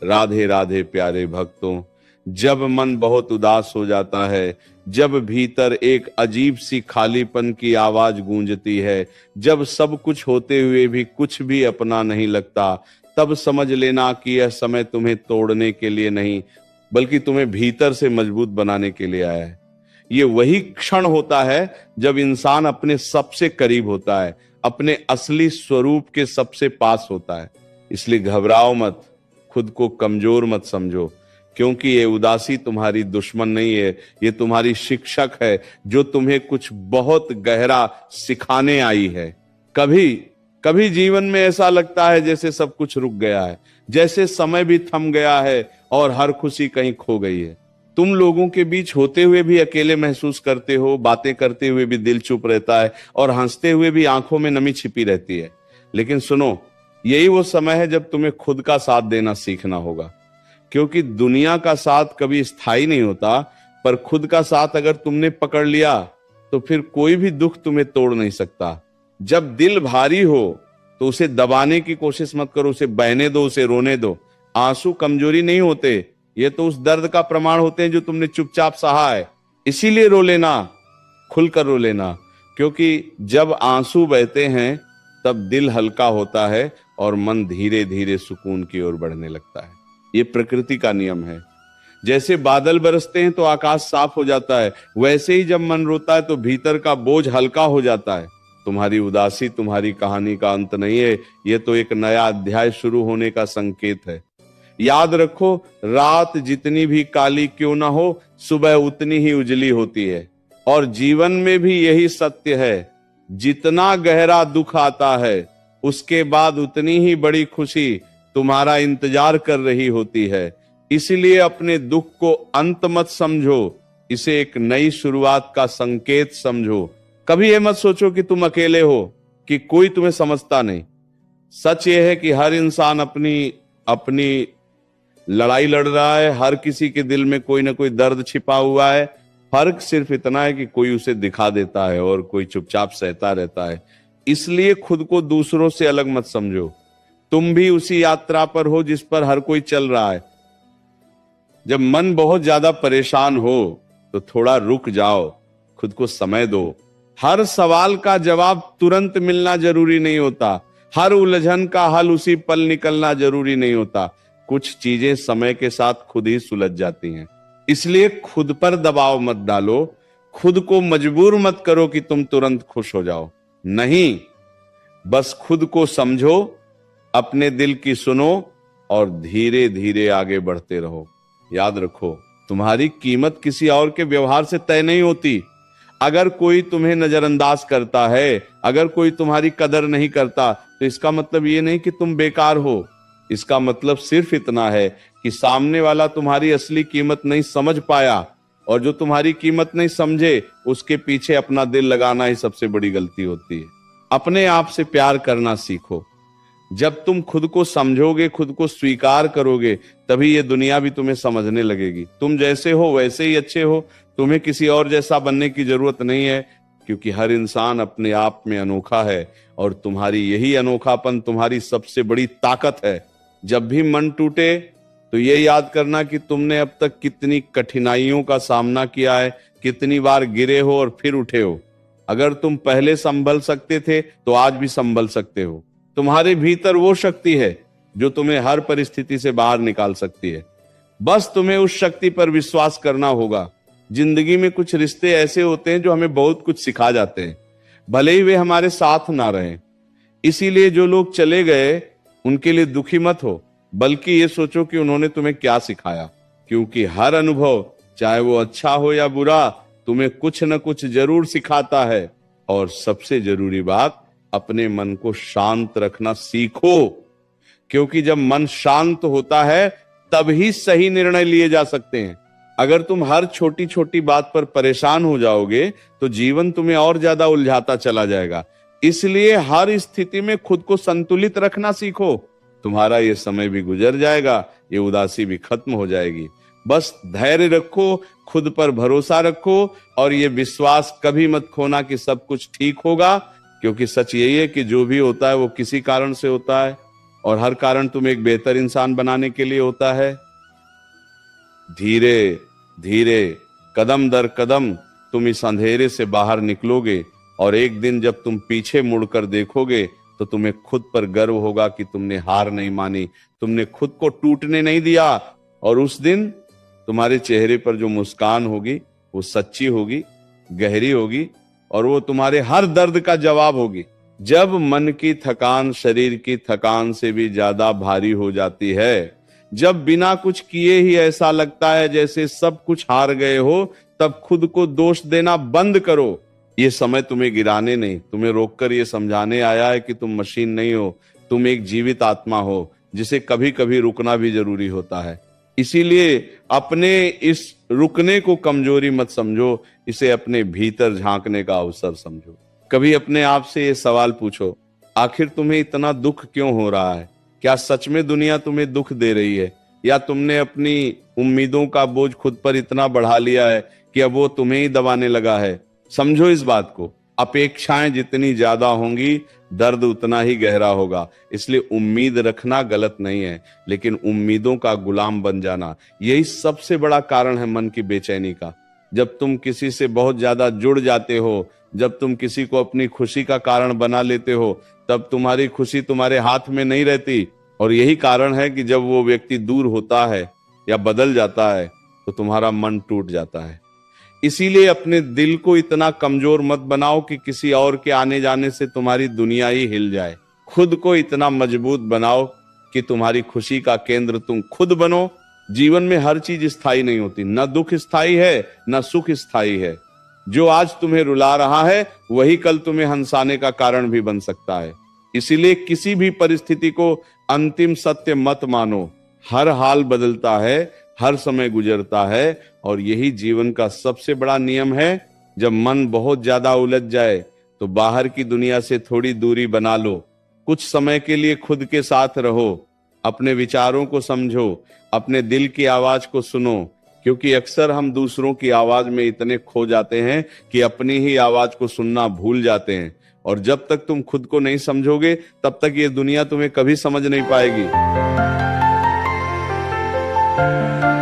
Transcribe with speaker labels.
Speaker 1: राधे राधे प्यारे भक्तों, जब मन बहुत उदास हो जाता है, जब भीतर एक अजीब सी खालीपन की आवाज गूंजती है, जब सब कुछ होते हुए भी कुछ भी अपना नहीं लगता, तब समझ लेना कि यह समय तुम्हें तोड़ने के लिए नहीं बल्कि तुम्हें भीतर से मजबूत बनाने के लिए आया है। ये वही क्षण होता है जब इंसान अपने सबसे करीब होता है, अपने असली स्वरूप के सबसे पास होता है। इसलिए घबराओ मत, खुद को कमजोर मत समझो, क्योंकि ये उदासी तुम्हारी दुश्मन नहीं है, ये तुम्हारी शिक्षक है जो तुम्हें कुछ बहुत गहरा सिखाने आई है। कभी कभी जीवन में ऐसा लगता है जैसे सब कुछ रुक गया है, जैसे समय भी थम गया है और हर खुशी कहीं खो गई है। तुम लोगों के बीच होते हुए भी अकेले महसूस करते हो, बातें करते हुए भी दिल चुप रहता है और हंसते हुए भी आंखों में नमी छिपी रहती है। लेकिन सुनो, यही वो समय है जब तुम्हें खुद का साथ देना सीखना होगा, क्योंकि दुनिया का साथ कभी स्थायी नहीं होता, पर खुद का साथ अगर तुमने पकड़ लिया तो फिर कोई भी दुख तुम्हें तोड़ नहीं सकता। जब दिल भारी हो तो उसे दबाने की कोशिश मत करो, उसे बहने दो, उसे रोने दो। आंसू कमजोरी नहीं होते, ये तो उस दर्द का प्रमाण होते हैं जो तुमने चुपचाप सहा है। इसीलिए रो लेना, खुलकर रो लेना, क्योंकि जब आंसू बहते हैं तब दिल हल्का होता है और मन धीरे धीरे सुकून की ओर बढ़ने लगता है। ये प्रकृति का नियम है। जैसे बादल बरसते हैं तो आकाश साफ हो जाता है, वैसे ही जब मन रोता है तो भीतर का बोझ हल्का हो जाता है। तुम्हारी उदासी तुम्हारी कहानी का अंत नहीं है, ये तो एक नया अध्याय शुरू होने का संकेत है। याद रखो, रात जितनी भी काली क्यों ना हो, सुबह उतनी ही उजली होती है। और जीवन में भी यही सत्य है, जितना गहरा दुख आता है उसके बाद उतनी ही बड़ी खुशी तुम्हारा इंतजार कर रही होती है। इसलिए अपने दुख को अंत मत समझो, इसे एक नई शुरुआत का संकेत समझो। कभी ये मत सोचो कि तुम अकेले हो, कि कोई तुम्हें समझता नहीं। सच ये है कि हर इंसान अपनी अपनी लड़ाई लड़ रहा है, हर किसी के दिल में कोई ना कोई दर्द छिपा हुआ है। फर्क सिर्फ इतना है कि कोई उसे दिखा देता है और कोई चुपचाप सहता रहता है। इसलिए खुद को दूसरों से अलग मत समझो, तुम भी उसी यात्रा पर हो जिस पर हर कोई चल रहा है। जब मन बहुत ज्यादा परेशान हो तो थोड़ा रुक जाओ, खुद को समय दो। हर सवाल का जवाब तुरंत मिलना जरूरी नहीं होता, हर उलझन का हल उसी पल निकलना जरूरी नहीं होता। कुछ चीजें समय के साथ खुद ही सुलझ जाती हैं। इसलिए खुद पर दबाव मत डालो, खुद को मजबूर मत करो कि तुम तुरंत खुश हो जाओ। नहीं, बस खुद को समझो, अपने दिल की सुनो और धीरे धीरे आगे बढ़ते रहो। याद रखो, तुम्हारी कीमत किसी और के व्यवहार से तय नहीं होती। अगर कोई तुम्हें नजरअंदाज करता है, अगर कोई तुम्हारी कदर नहीं करता, तो इसका मतलब ये नहीं कि तुम बेकार हो। इसका मतलब सिर्फ इतना है कि सामने वाला तुम्हारी असली कीमत नहीं समझ पाया, और जो तुम्हारी कीमत नहीं समझे उसके पीछे अपना दिल लगाना ही सबसे बड़ी गलती होती है। अपने आप से प्यार करना सीखो। जब तुम खुद को समझोगे, खुद को स्वीकार करोगे, तभी ये दुनिया भी तुम्हें समझने लगेगी। तुम जैसे हो वैसे ही अच्छे हो, तुम्हें किसी और जैसा बनने की जरूरत नहीं है, क्योंकि हर इंसान अपने आप में अनोखा है और तुम्हारी यही अनोखापन तुम्हारी सबसे बड़ी ताकत है। जब भी मन टूटे तो ये याद करना कि तुमने अब तक कितनी कठिनाइयों का सामना किया है, कितनी बार गिरे हो और फिर उठे हो। अगर तुम पहले संभल सकते थे तो आज भी संभल सकते हो। तुम्हारे भीतर वो शक्ति है जो तुम्हें हर परिस्थिति से बाहर निकाल सकती है। बस तुम्हें उस शक्ति पर विश्वास करना होगा। जिंदगी में कुछ रिश्ते ऐसे होते हैं जो हमें बहुत कुछ सिखा जाते हैं, भले ही वे हमारे साथ ना रहें। इसीलिए जो लोग चले गए उनके लिए दुखी मत हो, बल्कि ये सोचो कि उन्होंने तुम्हें क्या सिखाया। क्योंकि हर अनुभव, चाहे वो अच्छा हो या बुरा, तुम्हें कुछ न कुछ जरूर सिखाता है। और सबसे जरूरी बात, अपने मन को शांत रखना सीखो, क्योंकि जब मन शांत होता है तब ही सही निर्णय लिए जा सकते हैं। अगर तुम हर छोटी छोटी बात पर परेशान हो जाओगे तो जीवन तुम्हें और ज्यादा उलझाता चला जाएगा। इसलिए हर स्थिति में खुद को संतुलित रखना सीखो। तुम्हारा ये समय भी गुजर जाएगा, ये उदासी भी खत्म हो जाएगी। बस धैर्य रखो, खुद पर भरोसा रखो और ये विश्वास कभी मत खोना कि सब कुछ ठीक होगा, क्योंकि सच यही है कि जो भी होता है वो किसी कारण से होता है। और हर कारण तुम्हें एक बेहतर इंसान बनाने के लिए होता है। धीरे धीरे, कदम दर कदम तुम इस अंधेरे से बाहर निकलोगे और एक दिन जब तुम पीछे मुड़कर देखोगे तो तुम्हें खुद पर गर्व होगा कि तुमने हार नहीं मानी, तुमने खुद को टूटने नहीं दिया। और उस दिन तुम्हारे चेहरे पर जो मुस्कान होगी वो सच्ची होगी, गहरी होगी और वो तुम्हारे हर दर्द का जवाब होगी। जब मन की थकान शरीर की थकान से भी ज्यादा भारी हो जाती है, जब बिना कुछ किए ही ऐसा लगता है जैसे सब कुछ हार गए हो, तब खुद को दोष देना बंद करो। ये समय तुम्हें गिराने नहीं, तुम्हें रोककर ये समझाने आया है कि तुम मशीन नहीं हो, तुम एक जीवित आत्मा हो जिसे कभी कभी रुकना भी जरूरी होता है। इसीलिए अपने इस रुकने को कमजोरी मत समझो, इसे अपने भीतर झांकने का अवसर समझो। कभी अपने आप से ये सवाल पूछो, आखिर तुम्हें इतना दुख क्यों हो रहा है? क्या सच में दुनिया तुम्हें दुख दे रही है, या तुमने अपनी उम्मीदों का बोझ खुद पर इतना बढ़ा लिया है कि अब वो तुम्हें ही दबाने लगा है? समझो इस बात को, अपेक्षाएं जितनी ज्यादा होंगी दर्द उतना ही गहरा होगा। इसलिए उम्मीद रखना गलत नहीं है, लेकिन उम्मीदों का गुलाम बन जाना यही सबसे बड़ा कारण है मन की बेचैनी का। जब तुम किसी से बहुत ज्यादा जुड़ जाते हो, जब तुम किसी को अपनी खुशी का कारण बना लेते हो, तब तुम्हारी खुशी तुम्हारे हाथ में नहीं रहती। और यही कारण है कि जब वो व्यक्ति दूर होता है या बदल जाता है तो तुम्हारा मन टूट जाता है। इसीलिए अपने दिल को इतना कमजोर मत बनाओ कि किसी और के आने जाने से तुम्हारी दुनिया ही हिल जाए। खुद को इतना मजबूत बनाओ कि तुम्हारी खुशी का केंद्र तुम खुद बनो। जीवन में हर चीज स्थायी नहीं होती, न दुख स्थायी है न सुख स्थायी है। जो आज तुम्हें रुला रहा है वही कल तुम्हें हंसाने का कारण भी बन सकता है। इसीलिए किसी भी परिस्थिति को अंतिम सत्य मत मानो। हर हाल बदलता है, हर समय गुजरता है, और यही जीवन का सबसे बड़ा नियम है। जब मन बहुत ज्यादा उलझ जाए तो बाहर की दुनिया से थोड़ी दूरी बना लो। कुछ समय के लिए खुद के साथ रहो, अपने विचारों को समझो, अपने दिल की आवाज को सुनो। क्योंकि अक्सर हम दूसरों की आवाज में इतने खो जाते हैं कि अपनी ही आवाज को सुनना भूल जाते हैं। और जब तक तुम खुद को नहीं समझोगे तब तक ये दुनिया तुम्हें कभी समझ नहीं पाएगी।